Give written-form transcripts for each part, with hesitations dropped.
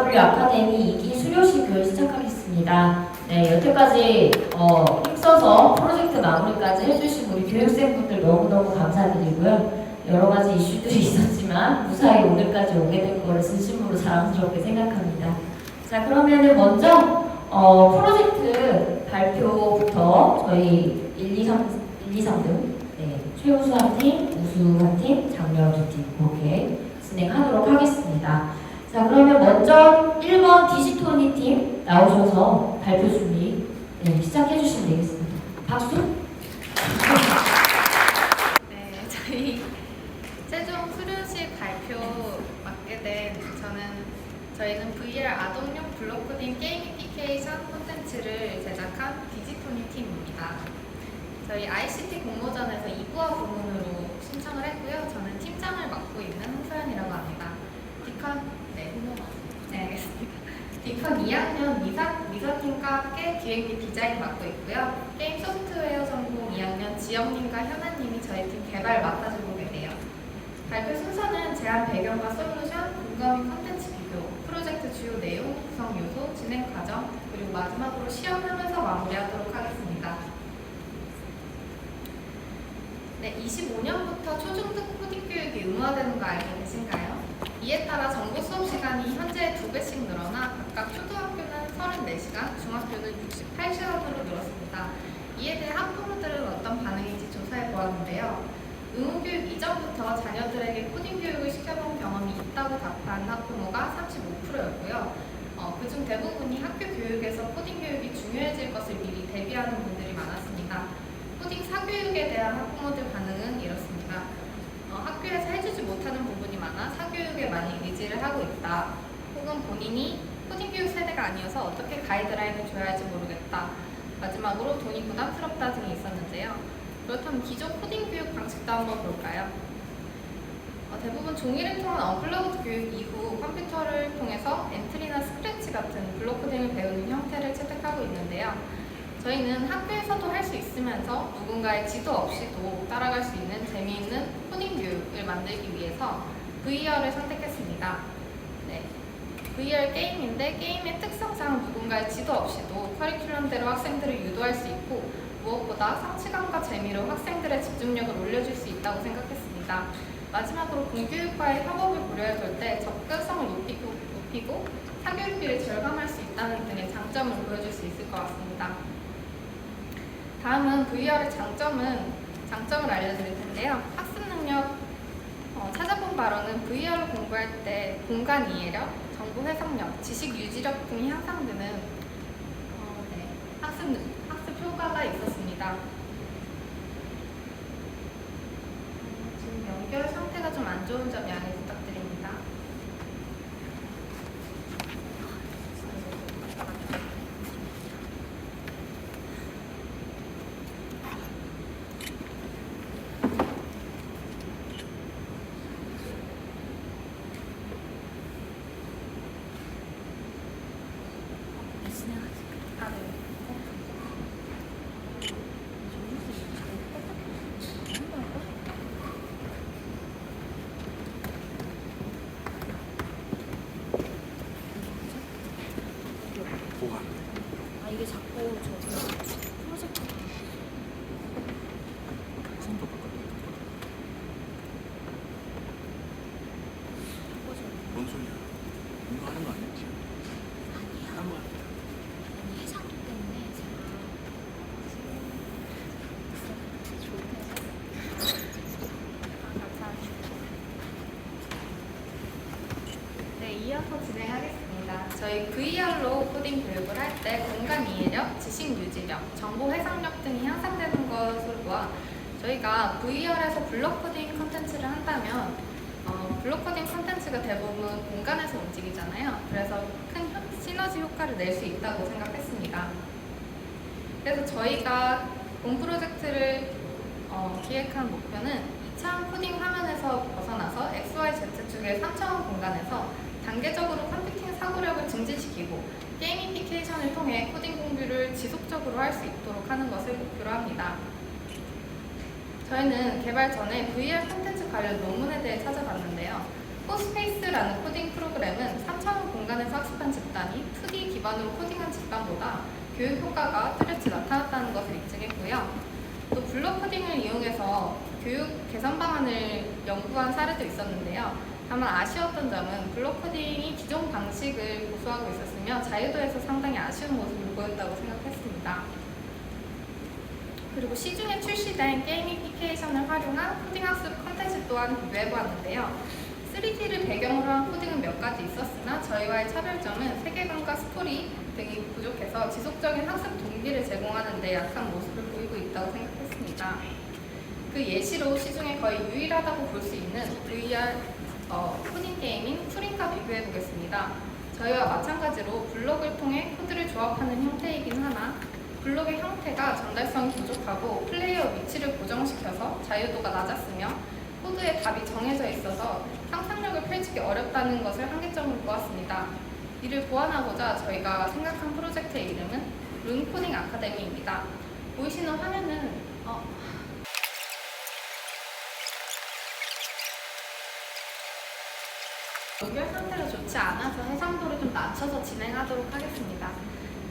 BMW 아카데미 2기 수료식을 시작하겠습니다. 네, 여태까지 힘써서 프로젝트 마무리까지 해주신 우리 교육생분들 너무너무 감사드리고요. 여러 가지 이슈들이 있었지만 무사히 오늘까지 오게 된 거를 진심으로 자랑스럽게 생각합니다. 자, 그러면은 먼저 프로젝트 발표부터 저희 1, 2, 3등 네, 최우수 한 팀, 우수 한 팀, 장려 두 팀 그렇게 진행하도록 하겠습니다. 자, 그러면 먼저 1번 디지토니 팀 나오셔서 발표 준비 시작해 주시면 되겠습니다. 박수! 네, 저희 최종 수료식 발표 맡게 된 저희는 VR 아동용 블록코딩 게이미피케이션 콘텐츠를 제작한 디지토니 팀입니다. 저희 ICT 공모전에서 2부와 부문으로 신청을 했고요. 저는 팀장을 맡고 있는 홍소연이라고 합니다. 알겠습니다. 디컨 2학년 미서팀과 함께 기획 및 디자인 맡고 있고요. 게임 소프트웨어 전공 2학년 지영님과 현아님이 저희 팀 개발 맡아주고 계세요. 발표 순서는 제안 배경과 솔루션, 근거 및 컨텐츠 비교, 프로젝트 주요 내용, 구성 요소, 진행 과정, 그리고 마지막으로 시연하면서 마무리하도록 하겠습니다. 네, 25년부터 초중등 코딩 교육이 의무화되는 거 알고 계신가요? 이에 따라 정보 수업 시간이 현재 2배씩 늘어나 각각 초등학교는 34시간, 중학교는 68시간으로 늘었습니다. 이에 대해 학부모들은 어떤 반응인지 조사해 보았는데요. 의무교육 이전부터 자녀들에게 코딩 교육을 시켜본 경험이 있다고 답한 학부모가 35%였고요. 그중 대부분이 학교 교육에서 코딩 교육이 중요해질 것을 미리 대비하는 분들이 많았습니다. 코딩 사교육에 대한 학부모들 반응은 이렇습니다. 학교에서 해주지 못하는 부분이 많아 사교육에 많이 의지를 하고 있다. 혹은 본인이 코딩 교육 세대가 아니어서 어떻게 가이드라인을 줘야 할지 모르겠다. 마지막으로 돈이 부담스럽다 등이 있었는데요. 그렇다면 기존 코딩 교육 방식도 한번 볼까요? 대부분 종이를 통한 언플러그드 교육 이후 컴퓨터를 통해서 엔트리나 스크래치 같은 블록 코딩을 배우는 형태를 채택하고 있는데요. 저희는 학교에서도 할 수 있으면서 누군가의 지도 없이도 따라갈 수 있는 재미있는 코딩 교육을 만들기 위해서 VR을 선택했습니다. 네, VR 게임인데 게임의 특성상 누군가의 지도 없이도 커리큘럼대로 학생들을 유도할 수 있고 무엇보다 성취감과 재미로 학생들의 집중력을 올려줄 수 있다고 생각했습니다. 마지막으로 공교육과의 협업을 고려해 볼 때 접근성을 높이고 사교육비를 절감할 수 있다는 등의 장점을 보여줄 수 있을 것 같습니다. 다음은 VR의 장점을 알려드릴 텐데요. 학습 능력 찾아본 바로는 VR로 공부할 때 공간 이해력, 정보 해석력, 지식 유지력 등이 향상되는 학습 효과가 있었습니다. 지금 연결 상태가 좀 안 좋은 점 양해 부탁드립니다. 이게 자꾸 프로젝트 뭔 소리야? 이거 하는 거 아니야 지금? 아니야. 하는 거 아니야? 아니 해상도 때문에 네, 이어서 진행하겠습니다. 저희 VR로 코딩 교육을 할 때 공간 이해력, 지식 유지력, 정보 해석력 등이 향상되는 것으로 보아 저희가 VR에서 블록 코딩 컨텐츠를 한다면 블록 코딩 컨텐츠가 대부분 공간에서 움직이잖아요. 그래서 큰 시너지 효과를 낼 수 있다고 생각했습니다. 그래서 저희가 본 프로젝트를 기획한 목표는 2차원 코딩 화면에서 벗어나서 XYZ 축의 3차원 공간에서 단계적으로 컴퓨팅 사고력을 증진시키고 게이미피케이션을 통해 코딩 공부를 지속적으로 할 수 있도록 하는 것을 목표로 합니다. 저희는 개발 전에 VR 콘텐츠 관련 논문에 대해 찾아봤는데요. 포스페이스라는 코딩 프로그램은 3차원 공간 기반에서 학습한 집단이 2D 기반으로 코딩한 집단보다 교육 효과가 뚜렷이 나타났다는 것을 입증했고요. 또 블록 코딩을 이용해서 교육 개선 방안을 연구한 사례도 있었는데요. 다만 아쉬웠던 점은 블록 코딩이 기존 방식을 고수하고 있었으며 자유도에서 상당히 아쉬운 모습을 보였다고 생각했습니다. 그리고 시중에 출시된 게이미피케이션을 활용한 코딩 학습 콘텐츠 또한 비교해보았는데요. 3D를 배경으로 한 코딩은 몇 가지 있었으나 저희와의 차별점은 세계관과 스토리 등이 부족해서 지속적인 학습 동기를 제공하는 데 약한 모습을 보이고 있다고 생각했습니다. 그 예시로 시중에 거의 유일하다고 볼 수 있는 VR 코딩 게임인 푸링과 비교해 보겠습니다. 저희와 마찬가지로 블록을 통해 코드를 조합하는 형태이긴 하나 블록의 형태가 전달성이 부족하고 플레이어 위치를 고정시켜서 자유도가 낮았으며 코드에 답이 정해져 있어서 상상력을 펼치기 어렵다는 것을 한계점으로 보았습니다. 이를 보완하고자 저희가 생각한 프로젝트의 이름은 룬코딩 아카데미입니다. 보이시는 화면은 연결 상태가 좋지 않아서 해상도를 좀 낮춰서 진행하도록 하겠습니다.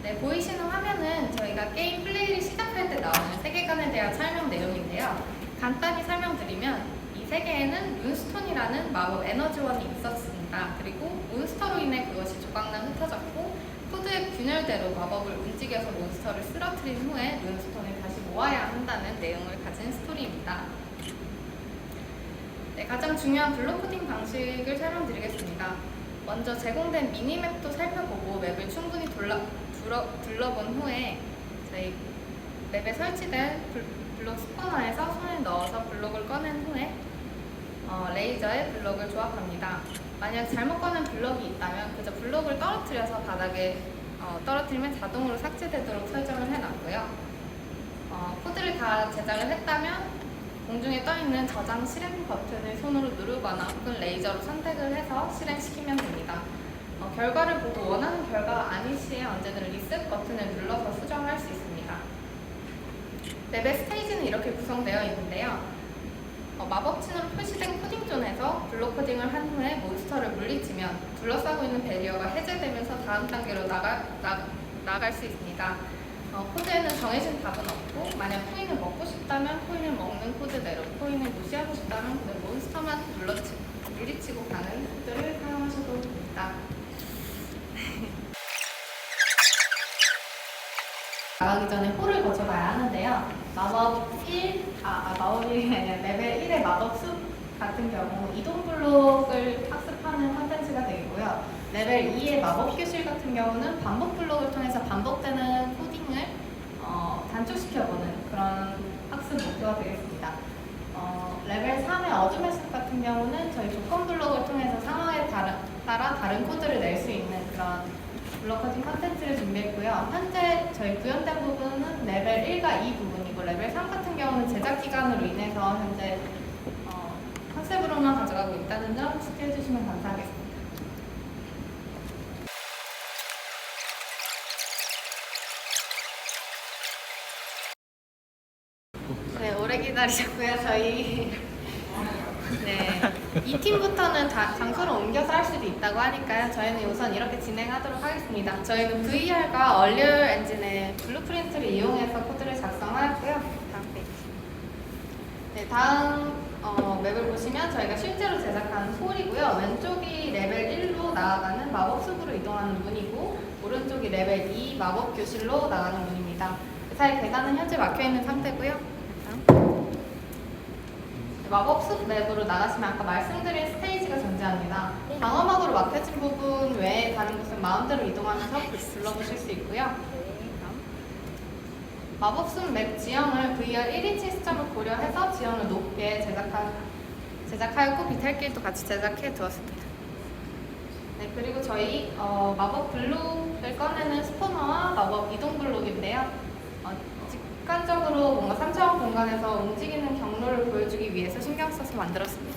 네, 보이시는 화면은 저희가 게임 플레이를 시작할 때 나오는 세계관에 대한 설명 내용인데요. 간단히 설명드리면 이 세계에는 룬스톤이라는 마법 에너지원이 있었습니다. 그리고 몬스터로 인해 그것이 조각나 흩어졌고 코드의 균열대로 마법을 움직여서 몬스터를 쓰러뜨린 후에 룬스톤을 다시 모아야 한다는 내용을 가진 스토리입니다. 네, 가장 중요한 블록 코딩 방식을 설명드리겠습니다. 먼저 제공된 미니맵도 살펴보고 맵을 충분히 둘러본 후에 저희 맵에 설치된 블록 스포너에서 손을 넣어서 블록을 꺼낸 후에 레이저에 블록을 조합합니다. 만약 잘못 꺼낸 블록이 있다면 그저 블록을 떨어뜨려서 바닥에 떨어뜨리면 자동으로 삭제되도록 설정을 해놨고요. 코드를 다 제작을 했다면 공중에 떠있는 저장 실행 버튼을 손으로 누르거나 혹은 레이저로 선택을 해서 실행시키면 됩니다. 결과를 보고 원하는 결과가 아닐 시에 언제든 리셋 버튼을 눌러서 수정할 수 있습니다. 맵의 스테이지는 이렇게 구성되어 있는데요. 마법진으로 표시된 코딩존에서 블록 코딩을 한 후에 몬스터를 물리치면 둘러싸고 있는 배리어가 해제되면서 다음 단계로 나갈 수 있습니다. 코드에는 정해진 답은 없고 만약 코인을 먹고 싶다면 코인을 먹는 코드대로 코인을 무시하고 싶다면 그 몬스터만 물리치고 가는 코드를 사용하셔도 됩니다. 나가기 전에 홀을 거쳐가야 하는데요. 마법이 아니라 레벨 1의 마법숲 같은 경우 이동 블록을 학습하는 컨텐츠가 되고요. 레벨 2의 마법교실 같은 경우는 반복 블록을 통해서 반복되는 코딩을 단축시켜보는 그런 학습 목표가 되겠습니다. 레벨 3의 어둠의 숲 같은 경우는 저희 조건 블록을 통해서 상황에 따라 다른 코드를 낼 수 있는 그런 블록 코딩 컨텐츠를 준비했고요. 현재 저희 구현된 부분은 레벨 1과 2 부분이고 레벨 3 같은 경우는 제작 기간으로 인해서 현재 컨셉으로만 가져가고 있다는 점 숙지해 주시면 감사하겠습니다. 네, 오래 기다리셨고요. 저희 이 팀부터는 장소를 옮겨서 할 수도 있다고 하니까요. 저희는 우선 이렇게 진행하도록 하겠습니다. 저희는 VR과 얼리얼 엔진의 블루프린트를 이용해서 코드를 작성하였고요. 다음 페이지. 네, 다음 맵을 보시면 저희가 실제로 제작한 홀이고요. 왼쪽이 레벨 1로 나아가는 마법숲으로 이동하는 문이고 오른쪽이 레벨 2 마법교실로 나가는 문입니다. 그 사이 계단은 현재 막혀있는 상태고요. 마법숲 맵으로 나가시면 아까 말씀드린 스테이지가 존재합니다. 방어막으로 막혀진 부분 외에 다른 곳은 마음대로 이동하면서 둘러보실 수 있고요. 마법숲 맵 지형을 VR 1인칭 시점을 고려해서 지형을 높게 제작하였고 비탈길도 같이 제작해 두었습니다. 네, 그리고 저희 마법 블록을 꺼내는 스포너와 마법 이동 블록인데요. 직관적으로 뭔가 3차원 공간에서 움직이는 경로를 보여주기 위해서 신경 써서 만들었습니다.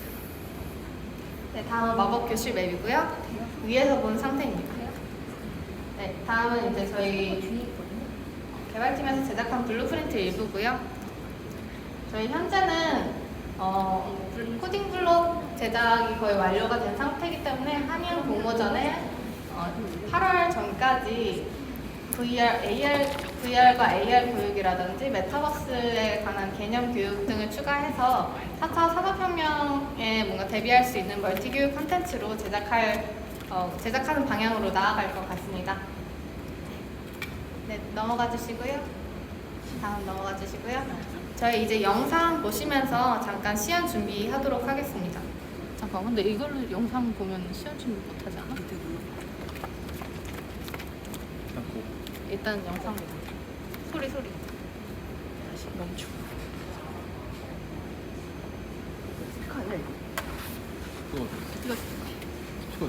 네, 다음은 마법 교실 맵이고요. 위에서 본 상태입니다. 네, 다음은 이제 저희 개발팀에서 제작한 블루프린트 일부고요. 저희 현재는 코딩 블록 제작이 거의 완료가 된 상태이기 때문에 한양 공모전에 8월 전까지 VR과 AR 교육이라든지 메타버스에 관한 개념 교육 등을 추가해서 4차 산업혁명에 뭔가 대비할 수 있는 멀티 교육 콘텐츠로 제작하는 방향으로 나아갈 것 같습니다. 네, 넘어가 주시고요. 다음 넘어가 주시고요. 저희 이제 영상 보시면서 잠깐 시연 준비하도록 하겠습니다. 잠깐, 근데 이걸로 영상 보면 시험 준비 못하지 않아? 일단 영상 소리 다시 멈추. 스피커 아니야 이거? 그거 스피커.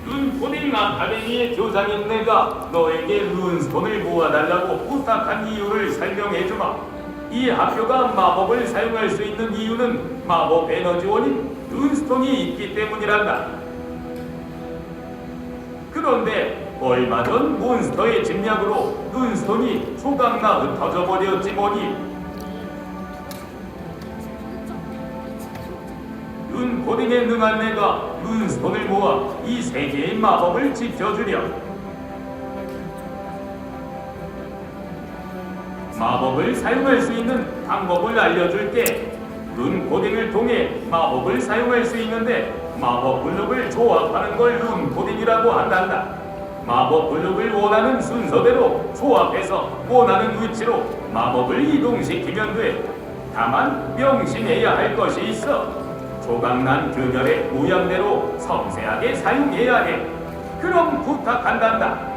룬 코딩 아카데미의 교장인 내가 너에게 룬스톤을 모아달라고 부탁한 이유를 설명해주마. 이 학교가 마법을 사용할 수 있는 이유는 마법 에너지원인 룬스톤이 있기 때문이란다. 그런데 얼마 전 몬스터의 침략으로 룬스톤이 조각나 흩어져 버렸지 뭐니. 룬 코딩에 능한 내가 룬스톤을 모아 이 세계의 마법을 지켜주렴. 마법을 사용할 수 있는 방법을 알려줄게. 룬 코딩을 통해 마법을 사용할 수 있는데 마법 블록을 조합하는 걸 룬 코딩이라고 한단다. 마법 블록을 원하는 순서대로 조합해서 원하는 위치로 마법을 이동시키면 돼. 다만 명심해야 할 것이 있어. 조각난 균열의 모양대로 섬세하게 사용해야 해. 그럼 부탁한단다.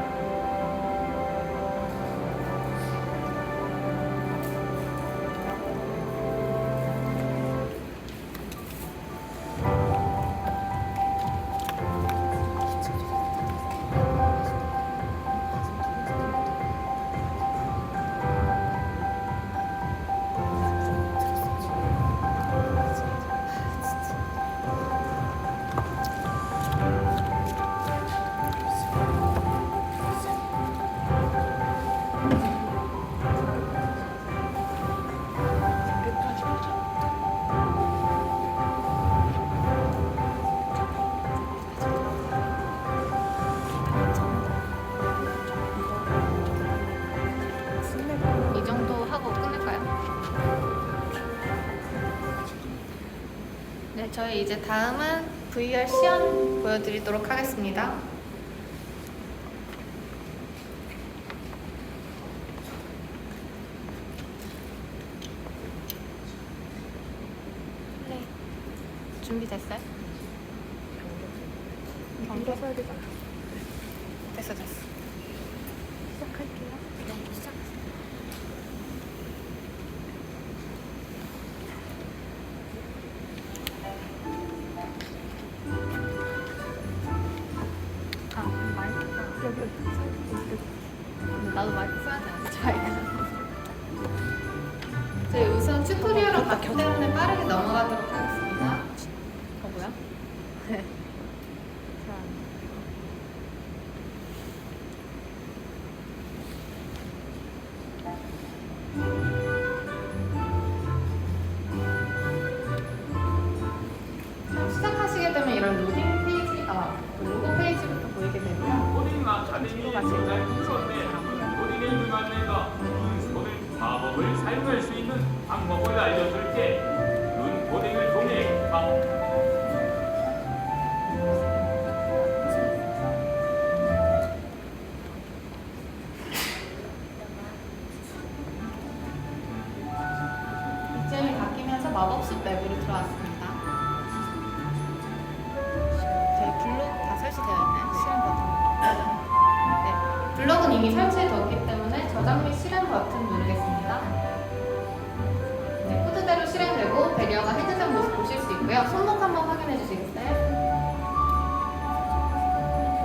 이 정도 하고 끝낼까요? 네, 저희 이제 다음은 VR 시연 보여드리도록 하겠습니다. 네, 준비됐어요? 경계서야 되잖아. 됐어. 시작할게요. 시작. 마이크가 여기. 나도 마이크 써야 되는데 자기가. 저희 우선 튜토리얼을 봤기 때문에 빠르게 넘어가도록 하겠습니다. 뭐야? 네. 자. 시작하시게 되면 이런 로딩 페이지, 로고 페이지부터 보이게 되고요. 코딩 아카데미의 교장인 그런데 룬 코딩에 능한 내가 룬스톤을 마법을 사용할 수 있는 방법을 알려줄게. 룬 코딩을 통해 이점이 바뀌면서 마법숲 맵으로 들어왔습니다. 저희 블록 다 설치되어 있나요? 실행 버튼. 네, 블록은 이미 설치해뒀기 때문에 저장 및 실행 버튼 누르겠습니다. 네, 코드대로 실행되고 배리어가 해제된 모습 보실 수 있고요. 손목 한번 확인해 주시겠어요?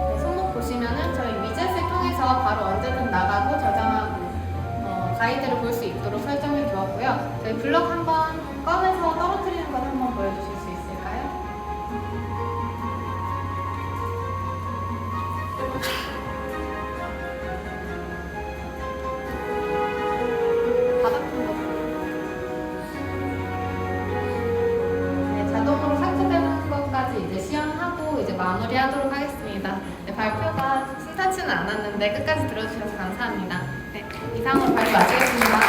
네, 손목 보시면은 저희 위젯을 통해서 바로 언제든 나가고 저장하고 가이드를 볼 수 있도록 설정해 두었고요. 저희 블럭 한번 꺼내서 떨어뜨리는 것 한번 보여주실 수 있을까요? 바닥 네, 자동으로 삭제되는 거 네, 끝까지 들어주셔서 감사합니다. 네, 이상으로 발표 마치겠습니다.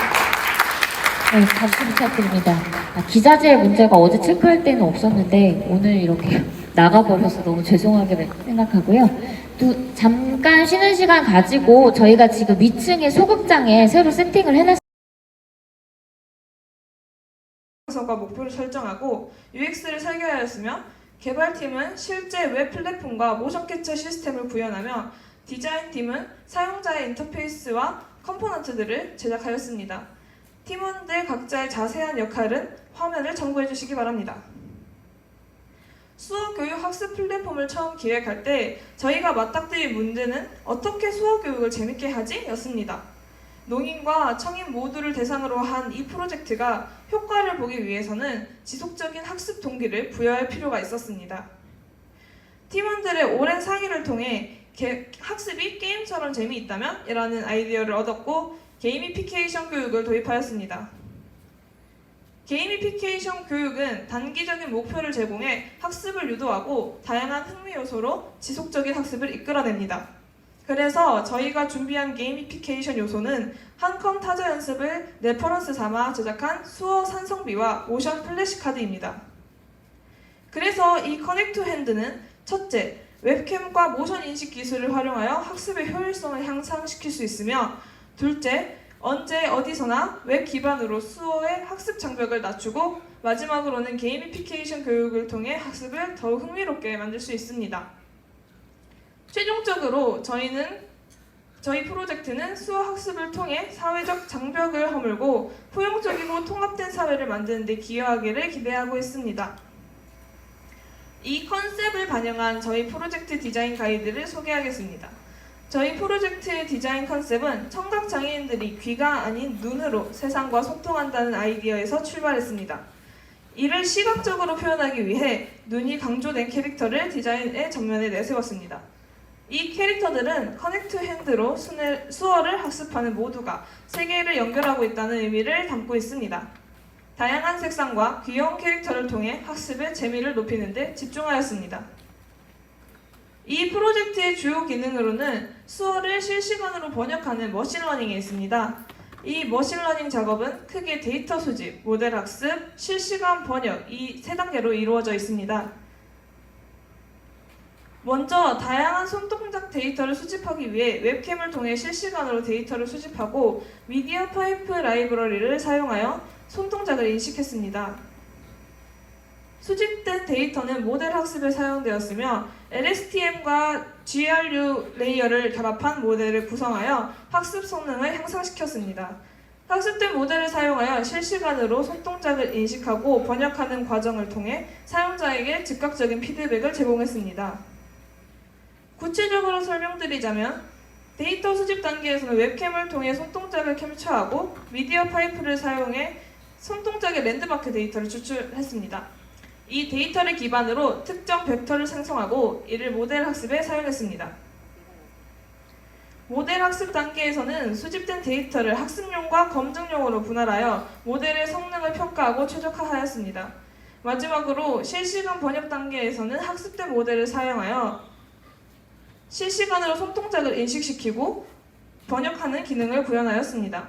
네, 감사 부탁드립니다. 기자재 문제가 어제 체크할 때는 없었는데 오늘 이렇게 나가버려서 너무 죄송하게 생각하고요. 또 잠깐 쉬는 시간 가지고 저희가 지금 위층에 소극장에 새로 세팅을 해놨습니다. 과 목표를 설정하고 UX를 설계하였으며 개발팀은 실제 웹 플랫폼과 모션 캡처 시스템을 구현하며 디자인팀은 사용자의 인터페이스와 컴포넌트들을 제작하였습니다. 팀원들 각자의 자세한 역할은 화면을 참고해 주시기 바랍니다. 수어 교육 학습 플랫폼을 처음 기획할 때 저희가 맞닥뜨린 문제는 어떻게 수어 교육을 재밌게 하지? 였습니다. 농인과 청인 모두를 대상으로 한 이 프로젝트가 효과를 보기 위해서는 지속적인 학습 동기를 부여할 필요가 있었습니다. 팀원들의 오랜 상의를 통해 학습이 게임처럼 재미있다면? 이라는 아이디어를 얻었고 게이미피케이션 교육을 도입하였습니다. 게이미피케이션 교육은 단기적인 목표를 제공해 학습을 유도하고 다양한 흥미 요소로 지속적인 학습을 이끌어냅니다. 그래서 저희가 준비한 게이미피케이션 요소는 한컴 타자 연습을 레퍼런스 삼아 제작한 수어 산성비와 모션 플래시카드입니다. 그래서 이 커넥 투 핸드는 첫째, 웹캠과 모션 인식 기술을 활용하여 학습의 효율성을 향상시킬 수 있으며 둘째, 언제 어디서나 웹 기반으로 수어의 학습 장벽을 낮추고 마지막으로는 게이미피케이션 교육을 통해 학습을 더욱 흥미롭게 만들 수 있습니다. 최종적으로 저희 프로젝트는 수어 학습을 통해 사회적 장벽을 허물고 포용적이고 통합된 사회를 만드는 데 기여하기를 기대하고 있습니다. 이 컨셉을 반영한 저희 프로젝트 디자인 가이드를 소개하겠습니다. 저희 프로젝트의 디자인 컨셉은 청각장애인들이 귀가 아닌 눈으로 세상과 소통한다는 아이디어에서 출발했습니다. 이를 시각적으로 표현하기 위해 눈이 강조된 캐릭터를 디자인의 전면에 내세웠습니다. 이 캐릭터들은 커넥 투 핸드로 수어를 학습하는 모두가 세계를 연결하고 있다는 의미를 담고 있습니다. 다양한 색상과 귀여운 캐릭터를 통해 학습의 재미를 높이는 데 집중하였습니다. 이 프로젝트의 주요 기능으로는 수어를 실시간으로 번역하는 머신러닝이 있습니다. 이 머신러닝 작업은 크게 데이터 수집, 모델 학습, 실시간 번역 이 세 단계로 이루어져 있습니다. 먼저 다양한 손동작 데이터를 수집하기 위해 웹캠을 통해 실시간으로 데이터를 수집하고 미디어 파이프 라이브러리를 사용하여 손동작을 인식했습니다. 수집된 데이터는 모델 학습에 사용되었으며 LSTM과 GRU 레이어를 결합한 모델을 구성하여 학습 성능을 향상시켰습니다. 학습된 모델을 사용하여 실시간으로 손동작을 인식하고 번역하는 과정을 통해 사용자에게 즉각적인 피드백을 제공했습니다. 구체적으로 설명드리자면 데이터 수집 단계에서는 웹캠을 통해 손동작을 캡처하고 미디어 파이프를 사용해 손동작의 랜드마크 데이터를 추출했습니다. 이 데이터를 기반으로 특정 벡터를 생성하고 이를 모델 학습에 사용했습니다. 모델 학습 단계에서는 수집된 데이터를 학습용과 검증용으로 분할하여 모델의 성능을 평가하고 최적화하였습니다. 마지막으로 실시간 번역 단계에서는 학습된 모델을 사용하여 실시간으로 손동작을 인식시키고 번역하는 기능을 구현하였습니다.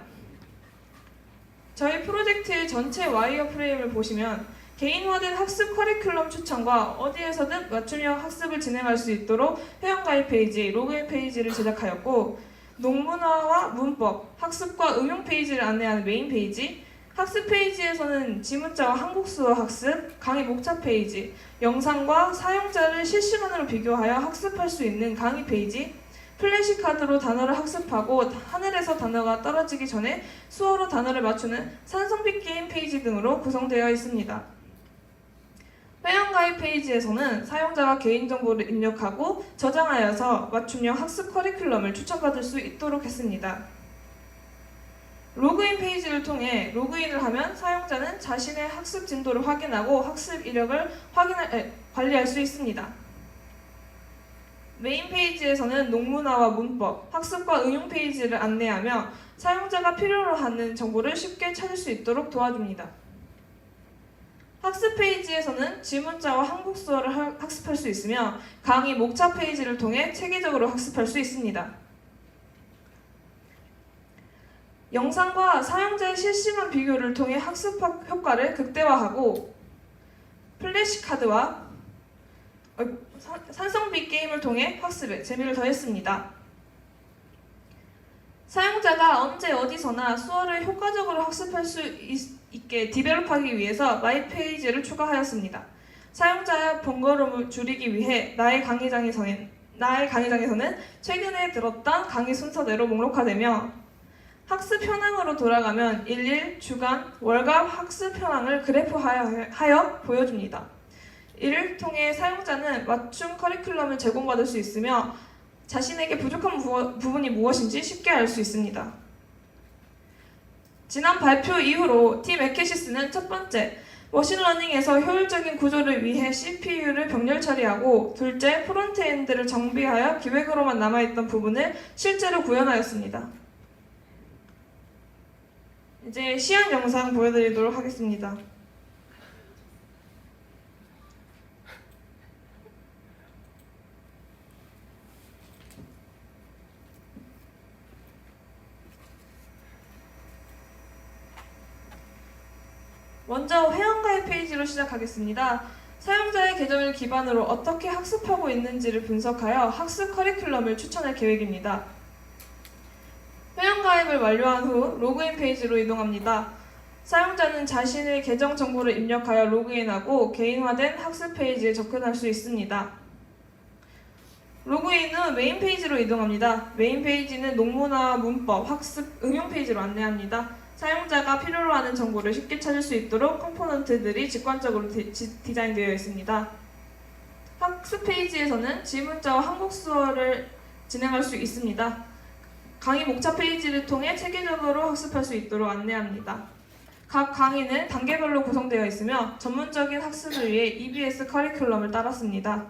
저희 프로젝트의 전체 와이어 프레임을 보시면 개인화된 학습 커리큘럼 추천과 어디에서든 맞춤형 학습을 진행할 수 있도록 회원가입 페이지, 로그인 페이지를 제작하였고 농문화와 문법, 학습과 응용 페이지를 안내하는 메인 페이지, 학습 페이지에서는 지문자와 한국수어 학습, 강의 목차 페이지, 영상과 사용자를 실시간으로 비교하여 학습할 수 있는 강의 페이지, 플래시카드로 단어를 학습하고 하늘에서 단어가 떨어지기 전에 수어로 단어를 맞추는 산성비 게임 페이지 등으로 구성되어 있습니다. 회원가입 페이지에서는 사용자가 개인정보를 입력하고 저장하여서 맞춤형 학습 커리큘럼을 추천받을 수 있도록 했습니다. 로그인 페이지를 통해 로그인을 하면 사용자는 자신의 학습 진도를 확인하고 학습 이력을 관리할 수 있습니다. 메인 페이지에서는 농문화와 문법, 학습과 응용 페이지를 안내하며 사용자가 필요로 하는 정보를 쉽게 찾을 수 있도록 도와줍니다. 학습 페이지에서는 지문자와 한국 수어를 학습할 수 있으며 강의 목차 페이지를 통해 체계적으로 학습할 수 있습니다. 영상과 사용자의 실시간 비교를 통해 학습 효과를 극대화하고 플래시카드와 산성비 게임을 통해 학습에 재미를 더했습니다. 사용자가 언제 어디서나 수어를 효과적으로 학습할 수 있게 디벨롭하기 위해서 마이 페이지를 추가하였습니다. 사용자의 번거로움을 줄이기 위해 나의 강의장에서는 최근에 들었던 강의 순서대로 목록화되며 학습 현황으로 돌아가면 일일, 주간, 월간 학습 현황을 그래프하여 보여줍니다. 이를 통해 사용자는 맞춤 커리큘럼을 제공받을 수 있으며 자신에게 부족한 부분이 무엇인지 쉽게 알 수 있습니다. 지난 발표 이후로 팀 에케시스는 첫 번째, 머신러닝에서 효율적인 구조를 위해 CPU를 병렬 처리하고 둘째, 프론트엔드를 정비하여 기획으로만 남아있던 부분을 실제로 구현하였습니다. 이제 시연 영상 보여드리도록 하겠습니다. 먼저 회원가입 페이지로 시작하겠습니다. 사용자의 계정을 기반으로 어떻게 학습하고 있는지를 분석하여 학습 커리큘럼을 추천할 계획입니다. 회원가입을 완료한 후 로그인 페이지로 이동합니다. 사용자는 자신의 계정 정보를 입력하여 로그인하고 개인화된 학습 페이지에 접근할 수 있습니다. 로그인 후 메인 페이지로 이동합니다. 메인 페이지는 논문화, 문법, 학습, 응용 페이지로 안내합니다. 사용자가 필요로 하는 정보를 쉽게 찾을 수 있도록 컴포넌트들이 직관적으로 디자인되어 있습니다. 학습 페이지에서는 지문자와 한국 수어를 진행할 수 있습니다. 강의 목차 페이지를 통해 체계적으로 학습할 수 있도록 안내합니다. 각 강의는 단계별로 구성되어 있으며 전문적인 학습을 위해 EBS 커리큘럼을 따랐습니다.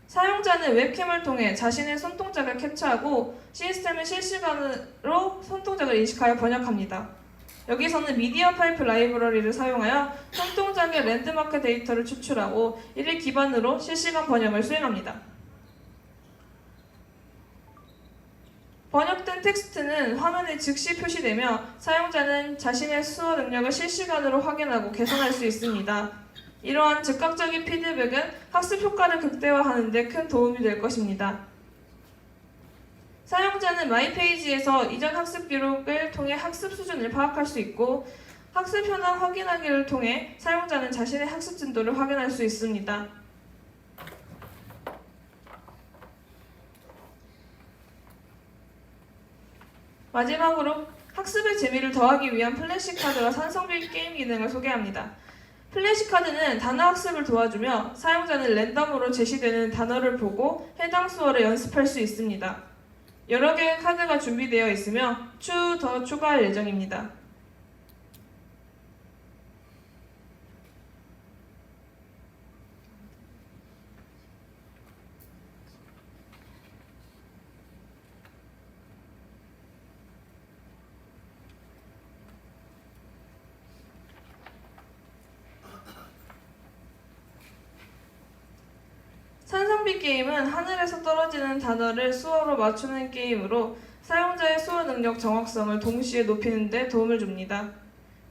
사용자는 웹캠을 통해 자신의 손동작을 캡처하고 시스템은 실시간으로 손동작을 인식하여 번역합니다. 여기서는 미디어 파이프 라이브러리를 사용하여 손동작의 랜드마크 데이터를 추출하고 이를 기반으로 실시간 번역을 수행합니다. 번역된 텍스트는 화면에 즉시 표시되며 사용자는 자신의 수어 능력을 실시간으로 확인하고 개선할 수 있습니다. 이러한 즉각적인 피드백은 학습 효과를 극대화하는 데 큰 도움이 될 것입니다. 사용자는 마이 페이지에서 이전 학습 기록을 통해 학습 수준을 파악할 수 있고 학습 현황 확인하기를 통해 사용자는 자신의 학습 진도를 확인할 수 있습니다. 마지막으로 학습의 재미를 더하기 위한 플래시카드와 산성비 게임 기능을 소개합니다. 플래시카드는 단어 학습을 도와주며 사용자는 랜덤으로 제시되는 단어를 보고 해당 수어를 연습할 수 있습니다. 여러 개의 카드가 준비되어 있으며 추후 더 추가할 예정입니다. 산성비 게임은 하늘에서 떨어지는 단어를 수어로 맞추는 게임으로 사용자의 수어 능력 정확성을 동시에 높이는 데 도움을 줍니다.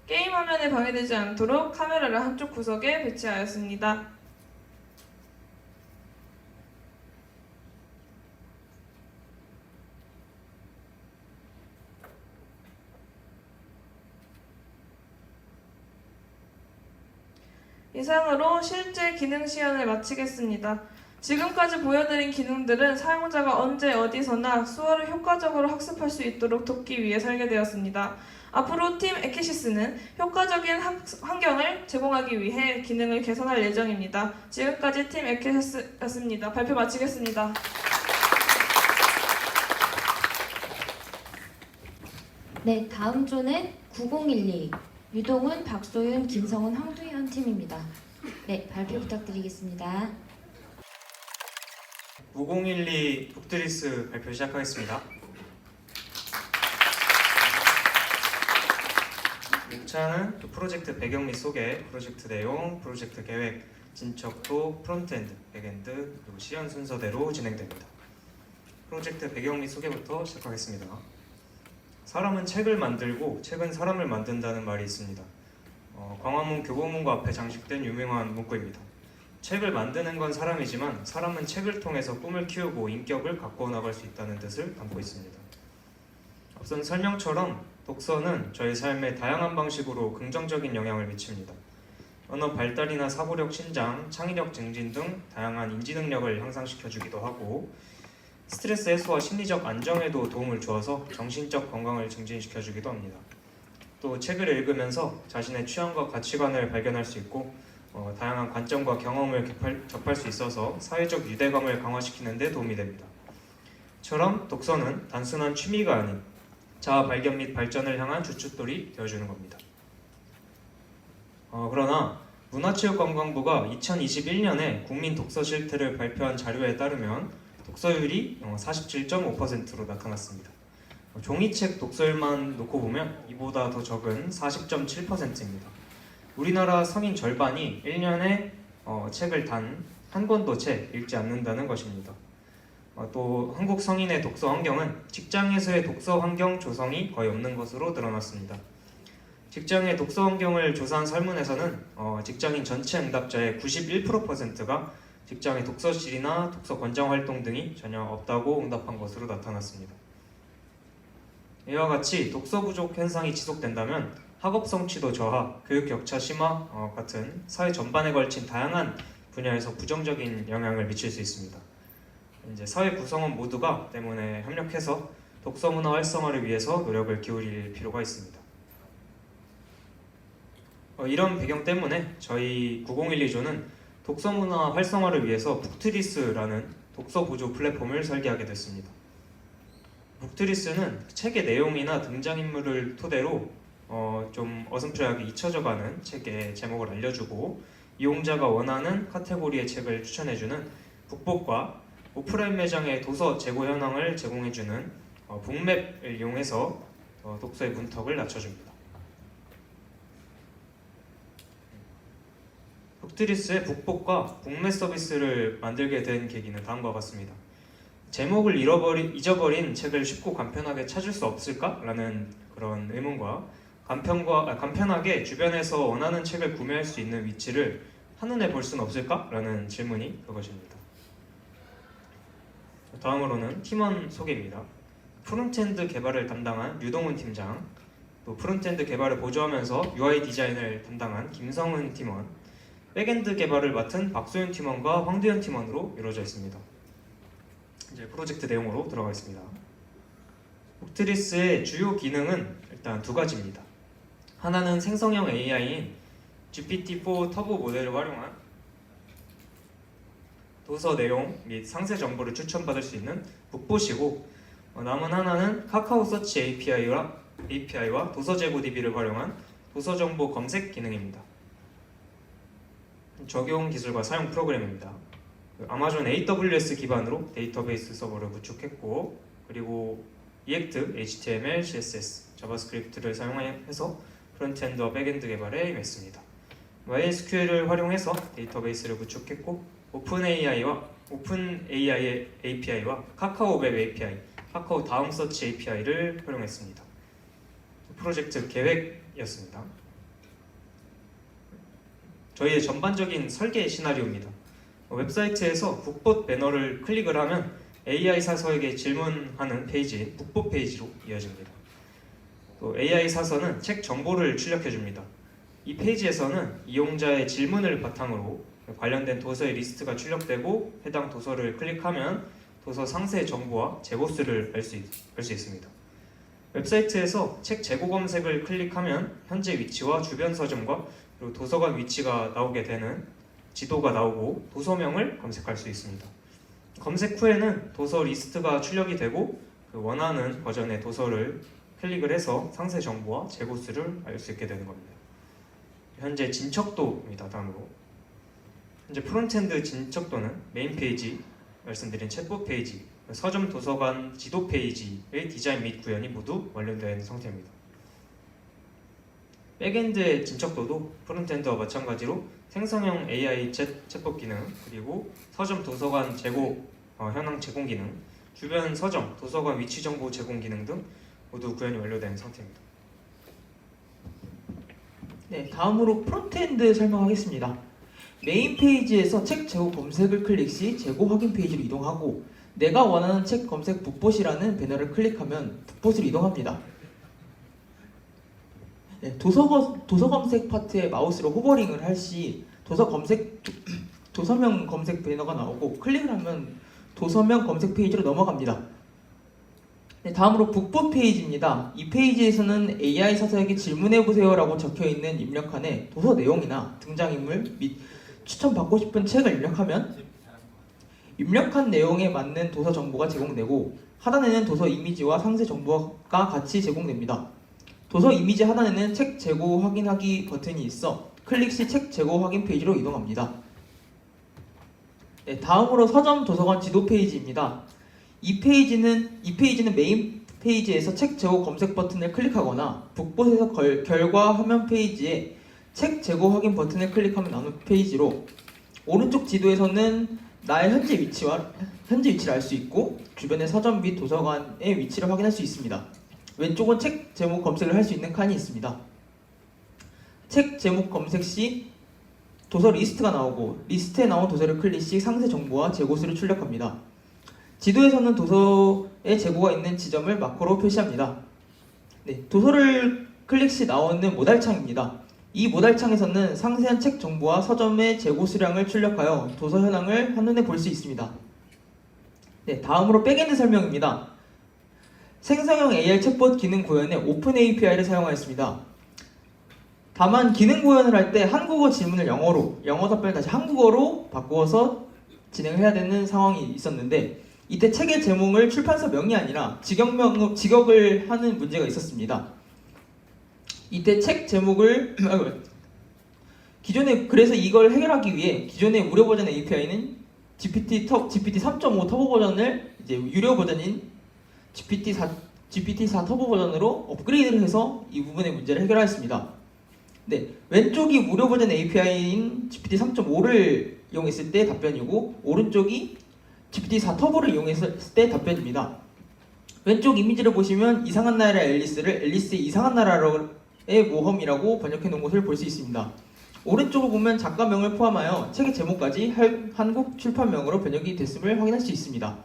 게임 화면에 방해되지 않도록 카메라를 한쪽 구석에 배치하였습니다. 이상으로 실제 기능 시연을 마치겠습니다. 지금까지 보여드린 기능들은 사용자가 언제 어디서나 수어를 효과적으로 학습할 수 있도록 돕기 위해 설계되었습니다. 앞으로 팀 에케시스는 효과적인 환경을 제공하기 위해 기능을 개선할 예정입니다. 지금까지 팀 에케시스였습니다. 발표 마치겠습니다. 네, 다음 조는 9012 유동훈, 박소윤, 김성훈, 황두현 팀입니다. 네, 발표 부탁드리겠습니다. 9012 북드리스 발표 시작하겠습니다. 목차는 프로젝트 배경 및 소개, 프로젝트 내용, 프로젝트 계획, 진척도, 프론트엔드, 백엔드, 그리고 시연 순서대로 진행됩니다. 프로젝트 배경 및 소개부터 시작하겠습니다. 사람은 책을 만들고 책은 사람을 만든다는 말이 있습니다. 광화문 교보문고 앞에 장식된 유명한 문구입니다. 책을 만드는 건 사람이지만 사람은 책을 통해서 꿈을 키우고 인격을 가꾸어 나갈 수 있다는 뜻을 담고 있습니다. 앞선 설명처럼 독서는 저희 삶에 다양한 방식으로 긍정적인 영향을 미칩니다. 언어 발달이나 사고력 신장, 창의력 증진 등 다양한 인지 능력을 향상시켜주기도 하고 스트레스 해소와 심리적 안정에도 도움을 주어서 정신적 건강을 증진시켜주기도 합니다. 또 책을 읽으면서 자신의 취향과 가치관을 발견할 수 있고 다양한 관점과 경험을 접할 수 있어서 사회적 유대감을 강화시키는 데 도움이 됩니다. 처럼 독서는 단순한 취미가 아닌 자아 발견 및 발전을 향한 주춧돌이 되어주는 겁니다. 그러나 문화체육관광부가 2021년에 국민 독서 실태를 발표한 자료에 따르면 독서율이 47.5%로 나타났습니다. 종이책 독서율만 놓고 보면 이보다 더 적은 40.7%입니다. 우리나라 성인 절반이 1년에 책을 단 한 권도 채 읽지 않는다는 것입니다. 또 한국 성인의 독서 환경은 직장에서의 독서 환경 조성이 거의 없는 것으로 드러났습니다. 직장의 독서 환경을 조사한 설문에서는 직장인 전체 응답자의 91%가 직장의 독서실이나 독서 권장 활동 등이 전혀 없다고 응답한 것으로 나타났습니다. 이와 같이 독서 부족 현상이 지속된다면 학업 성취도 저하, 교육 격차 심화 같은 사회 전반에 걸친 다양한 분야에서 부정적인 영향을 미칠 수 있습니다. 이제 사회 구성원 모두가 때문에 협력해서 독서 문화 활성화를 위해서 노력을 기울일 필요가 있습니다. 이런 배경 때문에 저희 9012조는 독서 문화 활성화를 위해서 북트리스라는 독서 보조 플랫폼을 설계하게 됐습니다. 북트리스는 책의 내용이나 등장인물을 토대로 좀 어슴푸레하게 잊혀져가는 책의 제목을 알려주고 이용자가 원하는 카테고리의 책을 추천해주는 북복과 오프라인 매장의 도서 재고 현황을 제공해주는 북맵을 이용해서 독서의 문턱을 낮춰줍니다. 북트리스의 북복과 북맵 서비스를 만들게 된 계기는 다음과 같습니다. 제목을 잊어버린 책을 쉽고 간편하게 찾을 수 없을까? 라는 그런 의문과 간편하게 주변에서 원하는 책을 구매할 수 있는 위치를 한눈에 볼 수는 없을까? 라는 질문이 그것입니다. 다음으로는 팀원 소개입니다. 프론트엔드 개발을 담당한 유동훈 팀장, 또 프론트엔드 개발을 보조하면서 UI 디자인을 담당한 김성은 팀원, 백엔드 개발을 맡은 박소윤 팀원과 황두현 팀원으로 이루어져 있습니다. 이제 프로젝트 내용으로 들어가겠습니다. 북트리스의 주요 기능은 일단 두 가지입니다. 하나는 생성형 AI인 GPT-4 터보 모델을 활용한 도서 내용 및 상세 정보를 추천받을 수 있는 북봇이고, 남은 하나는 카카오 서치 API와 도서 재고 DB를 활용한 도서 정보 검색 기능입니다. 적용 기술과 사용 프로그램입니다. 아마존 AWS 기반으로 데이터베이스 서버를 구축했고, 그리고 React, HTML, CSS, 자바스크립트를 사용해서 프론트엔드와 백엔드 개발에 임했습니다. MySQL을 활용해서 데이터베이스를 구축했고, 오픈AI의 API와 카카오 웹 API, 카카오 다음 서치 API를 활용했습니다. 프로젝트 계획이었습니다. 저희의 전반적인 설계 시나리오입니다. 웹사이트에서 북봇 배너를 클릭을 하면 AI 사서에게 질문하는 페이지인 북봇 페이지로 이어집니다. 또 AI 사서는 책 정보를 출력해줍니다. 이 페이지에서는 이용자의 질문을 바탕으로 관련된 도서의 리스트가 출력되고, 해당 도서를 클릭하면 도서 상세 정보와 재고수를 알 수 있습니다. 웹사이트에서 책 재고 검색을 클릭하면 현재 위치와 주변 서점과 그리고 도서관 위치가 나오게 되는 지도가 나오고 도서명을 검색할 수 있습니다. 검색 후에는 도서 리스트가 출력이 되고 그 원하는 버전의 도서를 클릭을 해서 상세 정보와 재고수를 알 수 있게 되는 겁니다. 현재 진척도입니다. 다음으로 현재 프론트엔드 진척도는 메인 페이지, 말씀드린 챗봇 페이지, 서점 도서관 지도 페이지의 디자인 및 구현이 모두 완료된 상태입니다. 백엔드의 진척도도 프론트엔드와 마찬가지로 생성형 AI 챗봇 기능, 그리고 서점 도서관 재고 현황 제공 기능, 주변 서점 도서관 위치 정보 제공 기능 등 모두 구현이 완료된 상태입니다. 네, 다음으로 프론트엔드 설명하겠습니다. 메인 페이지에서 책 제고 검색을 클릭 시 제고 확인 페이지로 이동하고 내가 원하는 책 검색 북봇이라는 배너를 클릭하면 북봇으로 이동합니다. 네, 도서 검색 파트에 마우스로 호버링을 할 시 도서명 검색 배너가 나오고 클릭을 하면 도서명 검색 페이지로 넘어갑니다. 네, 다음으로 북봇 페이지입니다. 이 페이지에서는 AI 사서에게 질문해보세요 라고 적혀있는 입력칸에 도서 내용이나 등장인물 및 추천받고 싶은 책을 입력하면 입력한 내용에 맞는 도서 정보가 제공되고 하단에는 도서 이미지와 상세 정보가 같이 제공됩니다. 도서 이미지 하단에는 책 재고 확인하기 버튼이 있어 클릭 시 책 재고 확인 페이지로 이동합니다. 네, 다음으로 서점 도서관 지도 페이지입니다. 이 페이지는 메인 페이지에서 책 제고 검색 버튼을 클릭하거나 북봇에서 결과 화면 페이지에 책 제고 확인 버튼을 클릭하면 나오는 페이지로 오른쪽 지도에서는 나의 현재 위치를 알 수 있고 주변의 서점 및 도서관의 위치를 확인할 수 있습니다. 왼쪽은 책 제목 검색을 할 수 있는 칸이 있습니다. 책 제목 검색 시 도서 리스트가 나오고 리스트에 나온 도서를 클릭 시 상세 정보와 재고수를 출력합니다. 지도에서는 도서의 재고가 있는 지점을 마커로 표시합니다. 네, 도서를 클릭 시 나오는 모달창입니다. 이 모달창에서는 상세한 책 정보와 서점의 재고 수량을 출력하여 도서 현황을 한눈에 볼 수 있습니다. 네, 다음으로 백엔드 설명입니다. 생성형 AR 챗봇 기능 구현에 오픈 API를 사용하였습니다. 다만 기능 구현을 할 때 한국어 질문을 영어 답변을 다시 한국어로 바꾸어서 진행을 해야 되는 상황이 있었는데 이때 책의 제목을 출판사 명이 아니라 직역을 하는 문제가 있었습니다. 이때 책 제목을 그래서 이걸 해결하기 위해 기존의 무료 버전 API는 GPT 3.5 터보 버전을 이제 유료 버전인 GPT-4 터보 버전으로 업그레이드를 해서 이 부분의 문제를 해결하였습니다. 네, 왼쪽이 무료 버전 API인 GPT 3.5를 이용했을 때 답변이고 오른쪽이 GPT-4 터보를 이용했을 때 답변입니다. 왼쪽 이미지를 보시면 이상한 나라의 앨리스의 이상한 나라의 모험이라고 번역해 놓은 것을 볼 수 있습니다. 오른쪽을 보면 작가명을 포함하여 책의 제목까지 한국 출판명으로 번역이 됐음을 확인할 수 있습니다.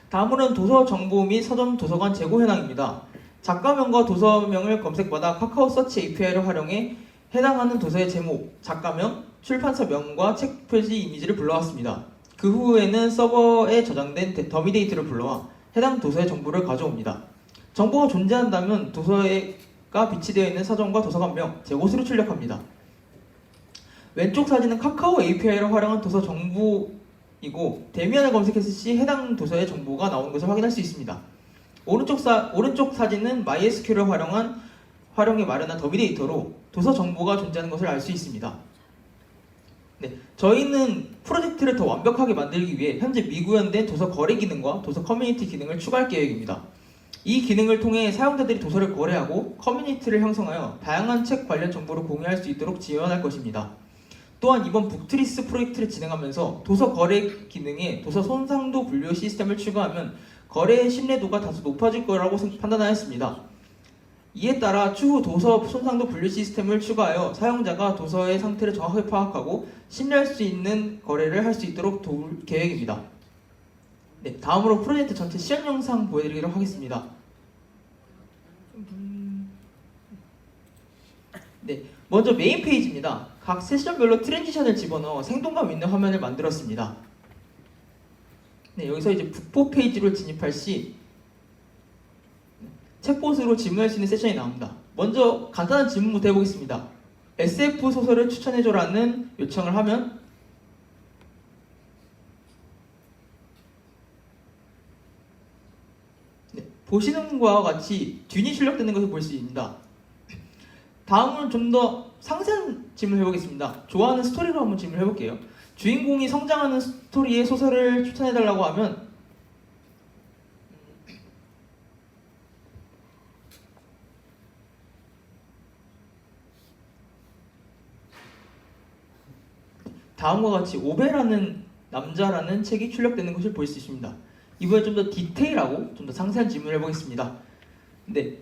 다음으로는 도서 정보 및 서점 도서관 재고 현황입니다. 작가명과 도서명을 검색받아 카카오 서치 API를 활용해 해당하는 도서의 제목, 작가명, 출판사명과 책 표지 이미지를 불러왔습니다. 그 후에는 서버에 저장된 더미 데이터를 불러와 해당 도서의 정보를 가져옵니다. 정보가 존재한다면 도서가 비치되어 있는 서점과 도서관명, 재고수를 출력합니다. 왼쪽 사진은 카카오 API를 활용한 도서 정보이고 대면을 검색했을 시 해당 도서의 정보가 나오는 것을 확인할 수 있습니다. 오른쪽 사진은 MySQL을 활용해 마련한 더미 데이터로 도서 정보가 존재하는 것을 알 수 있습니다. 네, 저희는 프로젝트를 더 완벽하게 만들기 위해 현재 미구현된 도서 거래 기능과 도서 커뮤니티 기능을 추가할 계획입니다. 이 기능을 통해 사용자들이 도서를 거래하고 커뮤니티를 형성하여 다양한 책 관련 정보를 공유할 수 있도록 지원할 것입니다. 또한 이번 북트리스 프로젝트를 진행하면서 도서 거래 기능에 도서 손상도 분류 시스템을 추가하면 거래의 신뢰도가 다소 높아질 거라고 판단하였습니다. 이에 따라 추후 도서 손상도 분류 시스템을 추가하여 사용자가 도서의 상태를 정확하게 파악하고 신뢰할 수 있는 거래를 할 수 있도록 도울 계획입니다. 네, 다음으로 프로젝트 전체 시연 영상 보여드리도록 하겠습니다. 네, 먼저 메인 페이지입니다. 각 세션별로 트랜지션을 집어넣어 생동감 있는 화면을 만들었습니다. 네, 여기서 이제 북보 페이지로 진입할 시 챗봇으로 질문할 수 있는 세션이 나옵니다. 먼저 간단한 질문부터 해보겠습니다. SF 소설을 추천해줘라는 요청을 하면 네, 보시는 것과 같이 듄이 출력되는 것을 볼 수 있습니다. 다음은 좀 더 상세한 질문을 해보겠습니다. 좋아하는 스토리로 한번 질문을 해볼게요. 주인공이 성장하는 스토리의 소설을 추천해달라고 하면 다음과 같이 오베라는 남자라는 책이 출력되는 것을 볼 수 있습니다. 이번에 좀 더 디테일하고 좀 더 상세한 질문을 해보겠습니다. 네,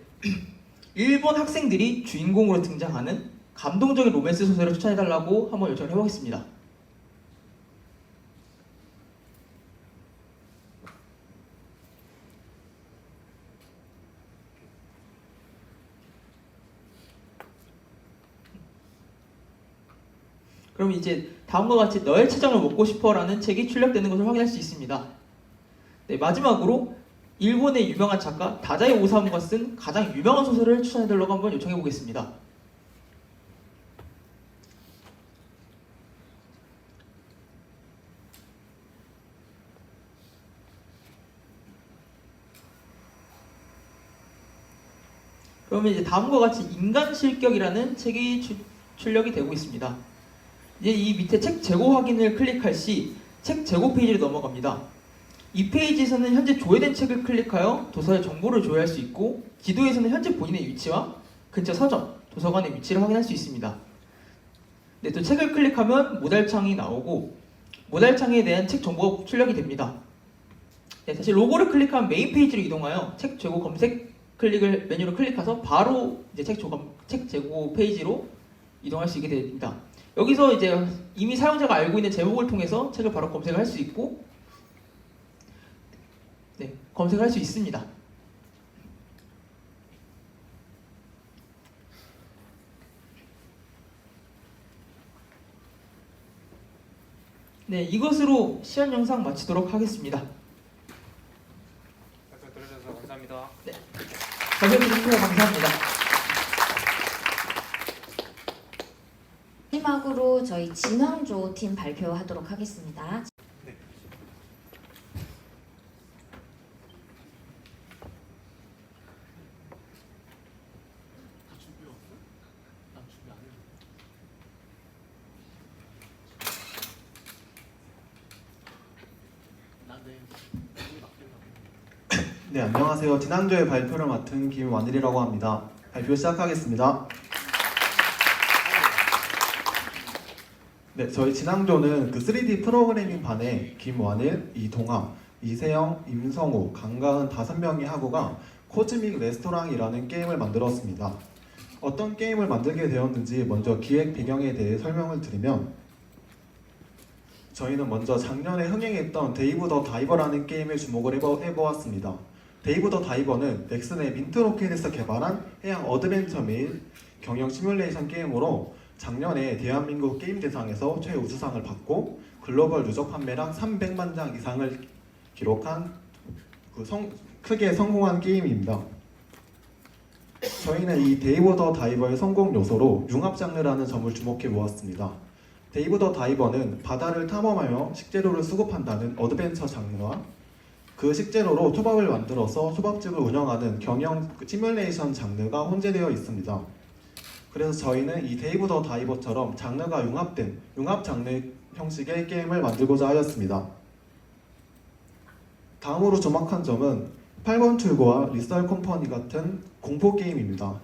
일본 학생들이 주인공으로 등장하는 감동적인 로맨스 소설을 추천해달라고 한번 요청을 해보겠습니다. 그럼 이제 다음과 같이 너의 채장을 먹고 싶어라는 책이 출력되는 것을 확인할 수 있습니다. 네, 마지막으로 일본의 유명한 작가 다자이 오사무가 쓴 가장 유명한 소설을 추천해달라고 한번 요청해 보겠습니다. 그러면 이제 다음과 같이 인간 실격이라는 책이 출력이 되고 있습니다. 이제 이 밑에 책 재고 확인을 클릭할 시 책 재고 페이지로 넘어갑니다. 이 페이지에서는 현재 조회된 책을 클릭하여 도서의 정보를 조회할 수 있고, 지도에서는 현재 본인의 위치와 근처 서점, 도서관의 위치를 확인할 수 있습니다. 네, 또 책을 클릭하면 모달창이 나오고 모달창에 대한 책 정보가 출력이 됩니다. 네, 다시 로고를 클릭하면 메인 페이지로 이동하여 책 재고 검색 메뉴를 클릭해서 바로 이제 책 재고 페이지로 이동할 수 있게 됩니다. 여기서 이제 이미 사용자가 알고 있는 제목을 통해서 책을 바로 검색을 할 수 있고, 네, 검색을 할 수 있습니다. 네, 이것으로 시연 영상 마치도록 하겠습니다. 발표 들어주셔서 감사합니다. 네, 발표해주셔서 감사합니다. 마지막으로 저희 진황조 팀 발표하도록 하겠습니다. 네, 안녕하세요. 진앙조의 발표를 맡은 김완일이라고 합니다. 발표 시작하겠습니다. 네, 저희 진앙조는 그 3D 프로그래밍 반에 김완일, 이동아, 이세영, 임성우, 강가은 5명의 학우가 코즈믹 레스토랑이라는 게임을 만들었습니다. 어떤 게임을 만들게 되었는지 먼저 기획 배경에 대해 설명을 드리면, 저희는 먼저 작년에 흥행했던 데이브 더 다이버라는 게임에 주목을 해보았습니다. 데이브 더 다이버는 넥슨의 민트로켓에서 개발한 해양 어드벤처 및 경영 시뮬레이션 게임으로 작년에 대한민국 게임대상에서 최우수상을 받고 글로벌 누적 판매량 300만 장 이상을 기록한 크게 성공한 게임입니다. 저희는 이 데이브 더 다이버의 성공 요소로 융합 장르라는 점을 주목해 보았습니다. 데이브 더 다이버는 바다를 탐험하며 식재료를 수급한다는 어드벤처 장르와 그 식재료로 초밥을 만들어서 초밥집을 운영하는 경영 시뮬레이션 장르가 혼재되어 있습니다. 그래서 저희는 이 데이브 더 다이버처럼 장르가 융합된 융합 장르 형식의 게임을 만들고자 하였습니다. 다음으로 주목한 점은 8번 출구와 리썰 컴퍼니 같은 공포 게임입니다.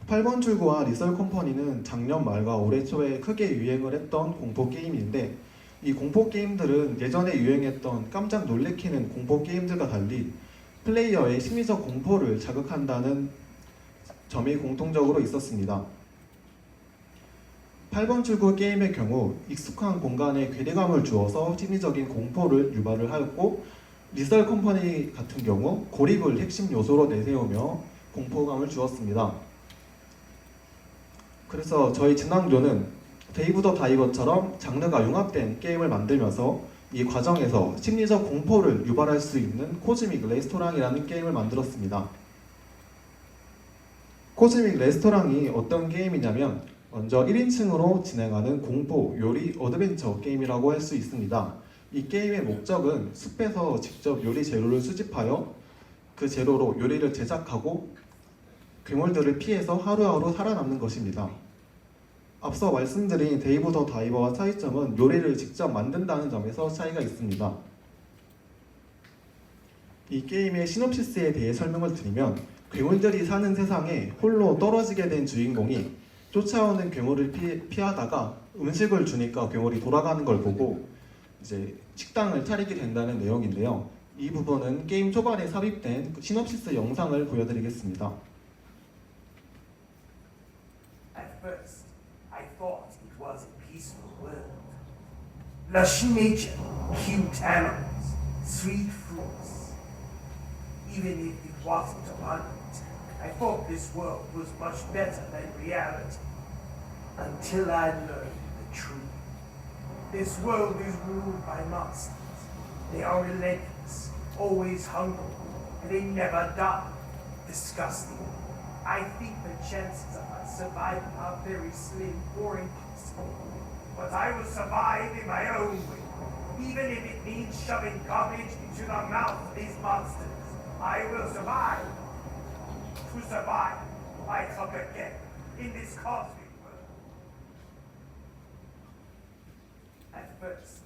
8번 출구와 리썰 컴퍼니는 작년 말과 올해 초에 크게 유행을 했던 공포 게임인데, 이 공포 게임들은 예전에 유행했던 깜짝 놀래키는 공포 게임들과 달리 플레이어의 심리적 공포를 자극한다는 점이 공통적으로 있었습니다. 8번 출구 게임의 경우 익숙한 공간에 괴리감을 주어서 심리적인 공포를 유발을 하였고, 리썰 컴퍼니 같은 경우 고립을 핵심 요소로 내세우며 공포감을 주었습니다. 그래서 저희 진앙조는 데이브 더 다이버처럼 장르가 융합된 게임을 만들면서 이 과정에서 심리적 공포를 유발할 수 있는 코즈믹 레스토랑이라는 게임을 만들었습니다. 코즈믹 레스토랑이 어떤 게임이냐면 먼저 1인칭으로 진행하는 공포, 요리, 어드벤처 게임이라고 할 수 있습니다. 이 게임의 목적은 숲에서 직접 요리 재료를 수집하여 그 재료로 요리를 제작하고 괴물들을 피해서 하루하루 살아남는 것입니다. 앞서 말씀드린 데이브 더 다이버와 차이점은 요리를 직접 만든다는 점에서 차이가 있습니다. 이 게임의 시놉시스에 대해 설명을 드리면, 괴물들이 사는 세상에 홀로 떨어지게 된 주인공이 쫓아오는 괴물을 피하다가 음식을 주니까 괴물이 돌아가는 걸 보고 이제 식당을 차리게 된다는 내용인데요. 이 부분은 게임 초반에 삽입된 시놉시스 영상을 보여드리겠습니다. At first, I thought it was a peaceful world. Lush nature, cute animals, sweet fruits. Even if it wasn't abundant, I thought this world was much better than reality. Until I learned the truth. This world is ruled by monsters. They are relentless, always hungry, and they never die. Disgusting. I think the chances of us surviving are very slim or impossible. But I will survive in my own way, even if it means shoving garbage into the mouth of these monsters. I will survive. To survive, I come again in this cosmic world. At first,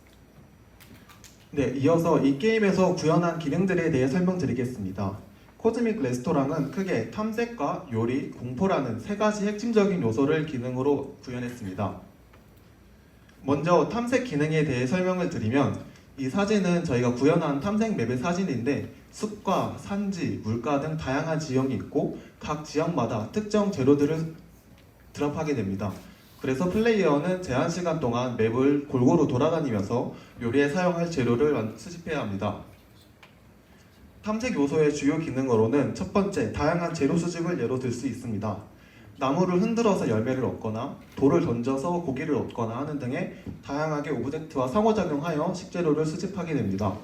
네, 이어서 이 게임에서 구현한 기능들에 대해 설명드리겠습니다. 코즈믹 레스토랑은 크게 탐색과 요리, 공포라는 세 가지 핵심적인 요소를 기능으로 구현했습니다. 먼저 탐색 기능에 대해 설명을 드리면 이 사진은 저희가 구현한 탐색 맵의 사진인데 숲과 산지, 물가 등 다양한 지형이 있고 각 지역마다 특정 재료들을 드랍하게 됩니다. 그래서 플레이어는 제한 시간 동안 맵을 골고루 돌아다니면서 요리에 사용할 재료를 수집해야 합니다. 탐색 요소의 주요 기능으로는 첫 번째, 다양한 재료 수집을 예로 들 수 있습니다. 나무를 흔들어서 열매를 얻거나 돌을 던져서 고기를 얻거나 하는 등의 다양하게 오브젝트와 상호작용하여 식재료를 수집하게 됩니다.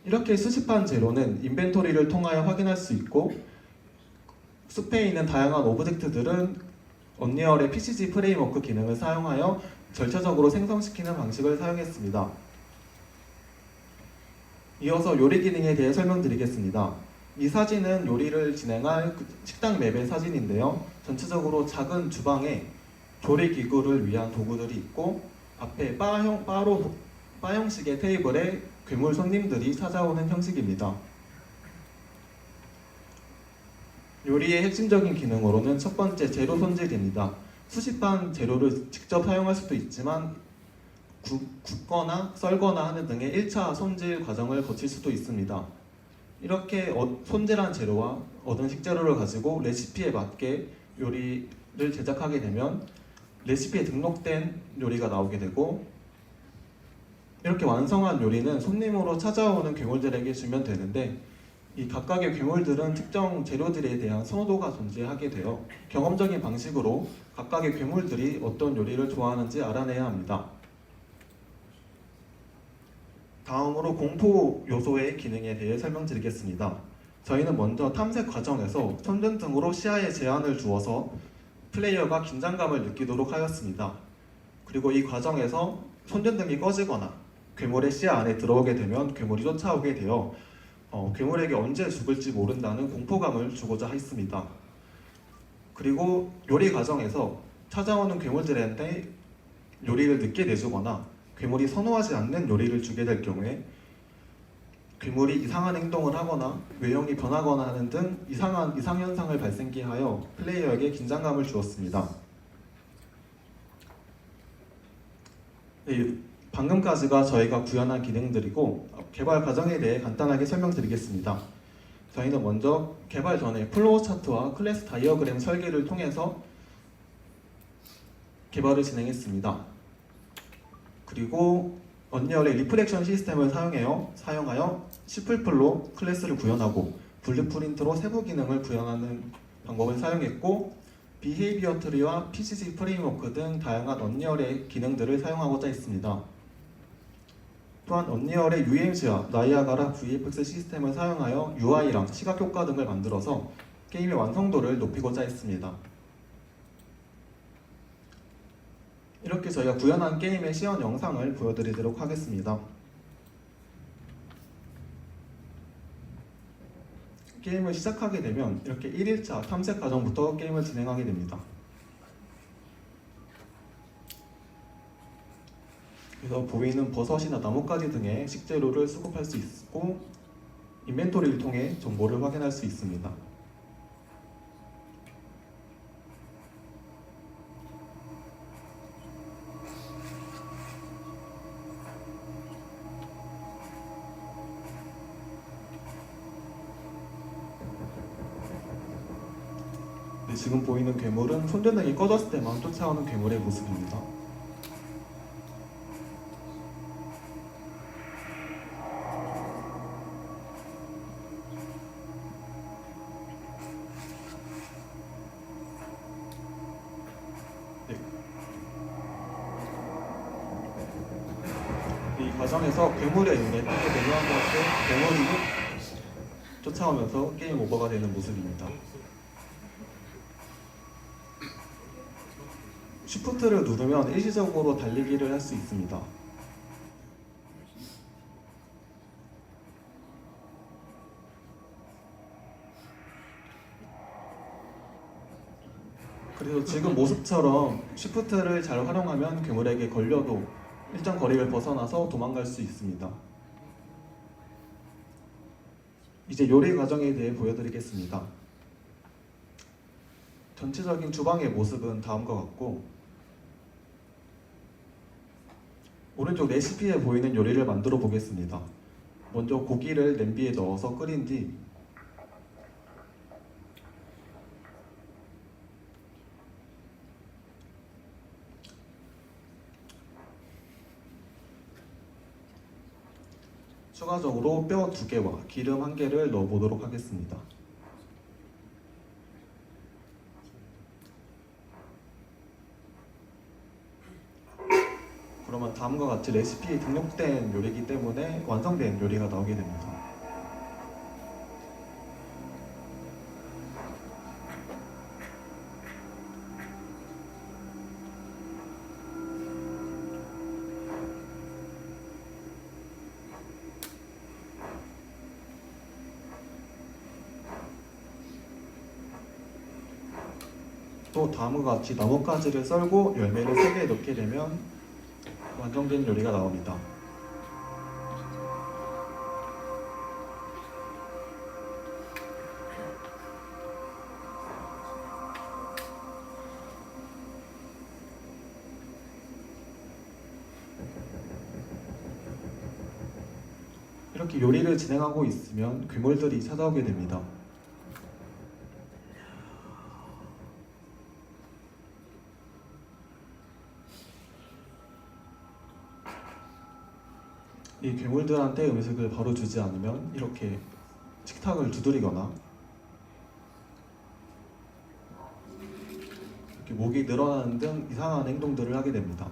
이렇게 수집한 재료는 인벤토리를 통하여 확인할 수 있고 숲에 있는 다양한 오브젝트들은 언리얼의 PCG 프레임워크 기능을 사용하여 절차적으로 생성시키는 방식을 사용했습니다. 이어서 요리 기능에 대해 설명드리겠습니다. 이 사진은 요리를 진행할 식당 맵의 사진인데요. 전체적으로 작은 주방에 조리 기구를 위한 도구들이 있고 앞에 바 형식의 테이블에 괴물 손님들이 찾아오는 형식입니다. 요리의 핵심적인 기능으로는 첫 번째, 재료 손질입니다. 수집한 재료를 직접 사용할 수도 있지만 굽거나 썰거나 하는 등의 1차 손질 과정을 거칠 수도 있습니다. 이렇게 손질한 재료와 얻은 식재료를 가지고 레시피에 맞게 요리를 제작하게 되면 레시피에 등록된 요리가 나오게 되고 이렇게 완성한 요리는 손님으로 찾아오는 괴물들에게 주면 되는데 이 각각의 괴물들은 특정 재료들에 대한 선호도가 존재하게 되어 경험적인 방식으로 각각의 괴물들이 어떤 요리를 좋아하는지 알아내야 합니다. 다음으로 공포 요소의 기능에 대해 설명드리겠습니다. 저희는 먼저 탐색 과정에서 손전등으로 시야에 제한을 주어서 플레이어가 긴장감을 느끼도록 하였습니다. 그리고 이 과정에서 손전등이 꺼지거나 괴물의 시야 안에 들어오게 되면 괴물이 쫓아오게 되어 괴물에게 언제 죽을지 모른다는 공포감을 주고자 했습니다. 그리고 요리 과정에서 찾아오는 괴물들한테 요리를 늦게 내주거나 괴물이 선호하지 않는 요리를 주게 될 경우에 괴물이 이상한 행동을 하거나 외형이 변하거나 하는 등 이상 현상을 발생케 하여 플레이어에게 긴장감을 주었습니다. 네, 방금까지가 저희가 구현한 기능들이고 개발 과정에 대해 간단하게 설명드리겠습니다. 저희는 먼저 개발 전에 플로우 차트와 클래스 다이어그램 설계를 통해서 개발을 진행했습니다. 그리고 언리얼의 리프렉션 시스템을 사용하여 시플플로 클래스를 구현하고 블루프린트로 세부 기능을 구현하는 방법을 사용했고 비헤이비어 트리와 PCG 프레임워크 등 다양한 언리얼의 기능들을 사용하고자 했습니다. 또한 언리얼의 UMC와 나이아가라 VFX 시스템을 사용하여 UI랑 시각 효과 등을 만들어서 게임의 완성도를 높이고자 했습니다. 이렇게 저희가 구현한 게임의 시연 영상을 보여드리도록 하겠습니다. 게임을 시작하게 되면 이렇게 1일차 탐색 과정부터 게임을 진행하게 됩니다. 그래서 보이는 버섯이나 나뭇가지 등의 식재료를 수급할 수 있고 인벤토리를 통해 정보를 확인할 수 있습니다. 지금 보이는 괴물은 손전등이 꺼졌을 때만 쫓아오는 괴물의 모습입니다. 이 과정에서 괴물의 눈에 띄게 되면 괴물이 쫓아오면서 게임 오버가 되는 모습입니다. 쉬프트를 누르면 일시적으로 달리기를 할 수 있습니다. 그래서 지금 모습처럼 쉬프트를 잘 활용하면 괴물에게 걸려도 일정 거리를 벗어나서 도망갈 수 있습니다. 이제 요리 과정에 대해 보여드리겠습니다. 전체적인 주방의 모습은 다음과 같고, 오른쪽 레시피에 보이는 요리를 만들어 보겠습니다. 먼저 고기를 냄비에 넣어서 끓인 뒤 추가적으로 뼈 2개와 기름 1개를 넣어 보도록 하겠습니다. 그러면 다음과 같이 레시피에 등록된 요리이기 때문에 완성된 요리가 나오게 됩니다. 또 다음과 같이 나뭇가지를 썰고 열매를 3개 넣게 되면 완성된 요리가 나옵니다. 이렇게 요리를 진행하고 있으면 괴물들이 찾아오게 됩니다. 이 괴물들한테 음식을 바로 주지 않으면 이렇게 식탁을 두드리거나 이렇게 목이 늘어나는 등 이상한 행동들을 하게 됩니다.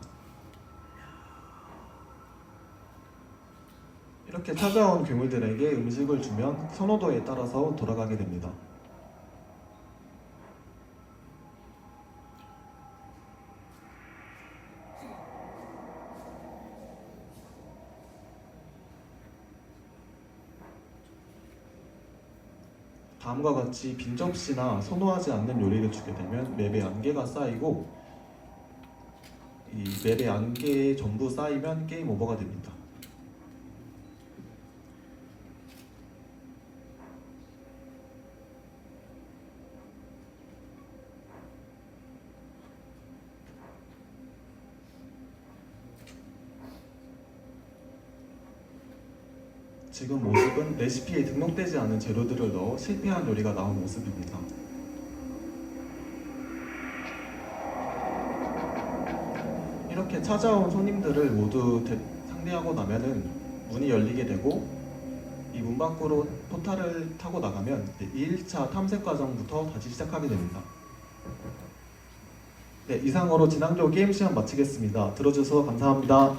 이렇게 찾아온 괴물들에게 음식을 주면 선호도에 따라서 돌아가게 됩니다. 다음과 같이 빈 접시나 선호하지 않는 요리를 주게 되면 맵에 안개가 쌓이고, 이 맵에 안개에 전부 쌓이면 게임 오버가 됩니다. 지금 모습은 레시피에 등록되지 않은 재료들을 넣어 실패한 요리가 나온 모습입니다. 이렇게 찾아온 손님들을 모두 상대하고 나면은 문이 열리게 되고, 이 문 밖으로 포탈을 타고 나가면 2일차 탐색 과정부터 다시 시작하게 됩니다. 네, 이상으로 진앙조 게임 시간 마치겠습니다. 들어주셔서 감사합니다.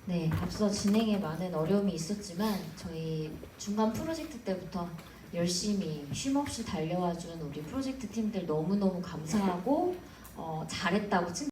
네, 앞서 진행에 많은 어려움이 있었지만 저희 중간 프로젝트 때부터 열심히 쉼없이 달려와준 우리 프로젝트 팀들 너무너무 감사하고 잘했다고 칭찬